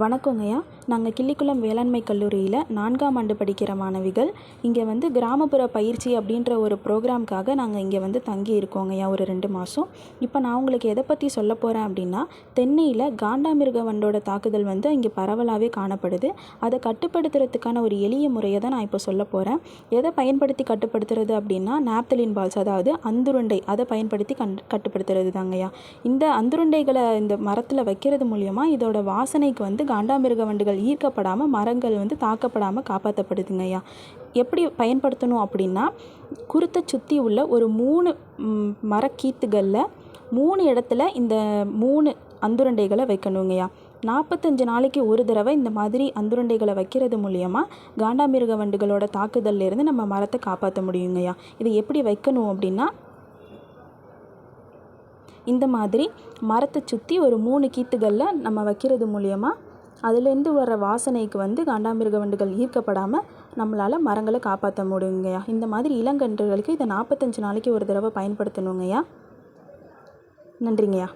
வணக்கங்கய்யா. நாங்கள் கிள்ளிக்குளம் வேளாண்மை கல்லூரியில் 4ஆம் ஆண்டு படிக்கிற மாணவிகள். இங்கே கிராமப்புற பயிற்சி அப்படின்ற ஒரு ப்ரோக்ராம்க்காக நாங்கள் இங்கே தங்கி இருக்கோங்கய்யா ஒரு 2 மாதம். இப்போ நான் உங்களுக்கு எதை பற்றி சொல்ல போகிறேன் அப்படின்னா, தென்னையில் காண்டாமிருக வண்டோட தாக்குதல் இங்கே பரவலாகவே காணப்படுது. அதை கட்டுப்படுத்துறதுக்கான ஒரு எளிய முறையை தான் நான் இப்போ சொல்ல போகிறேன். எதை பயன்படுத்தி கட்டுப்படுத்துறது அப்படின்னா, நாப்தலின் பால்ஸ், அதாவது அந்துருண்டை, அதை பயன்படுத்தி கட்டுப்படுத்துறது தாங்கய்யா. இந்த அந்துருண்டைகளை இந்த மரத்தில் வைக்கிறது மூலியமாக இதோட வாசனைக்கு காண்டாமிருக வண்டுகள் ஈர்க்கப்படாமல் மரங்கள் தாக்கப்படாமல் காப்பாற்றப்படுதுங்கய்யா. எப்படி பயன்படுத்தணும் அப்படின்னா, குருத்தை சுற்றி உள்ள ஒரு 3 மரக்கீத்துகளில் 3 இடத்துல இந்த 3 அந்துருண்டைகளை வைக்கணுங்கய்யா. 45 நாளைக்கு ஒரு தடவை இந்த மாதிரி அந்துருண்டைகளை வைக்கிறது மூலியமாக காண்டாமிருக வண்டுகளோட தாக்குதல்லேருந்து நம்ம மரத்தை காப்பாற்ற முடியுங்கய்யா. இதை எப்படி வைக்கணும் அப்படின்னா, இந்த மாதிரி மரத்தை சுற்றி ஒரு 3 கீத்துகளில் நம்ம வைக்கிறது மூலியமாக அதுலேருந்து வர வாசனைக்கு காண்டாமிருக வண்டுகள் ஈர்க்கப்படாமல் நம்மளால் மரங்களை காப்பாற்ற முடியுங்கய்யா. இந்த மாதிரி இளங்கன்றுகளுக்கு இதை 45 நாளைக்கு ஒரு தடவை பயன்படுத்தணுங்கய்யா. நன்றிங்கய்யா.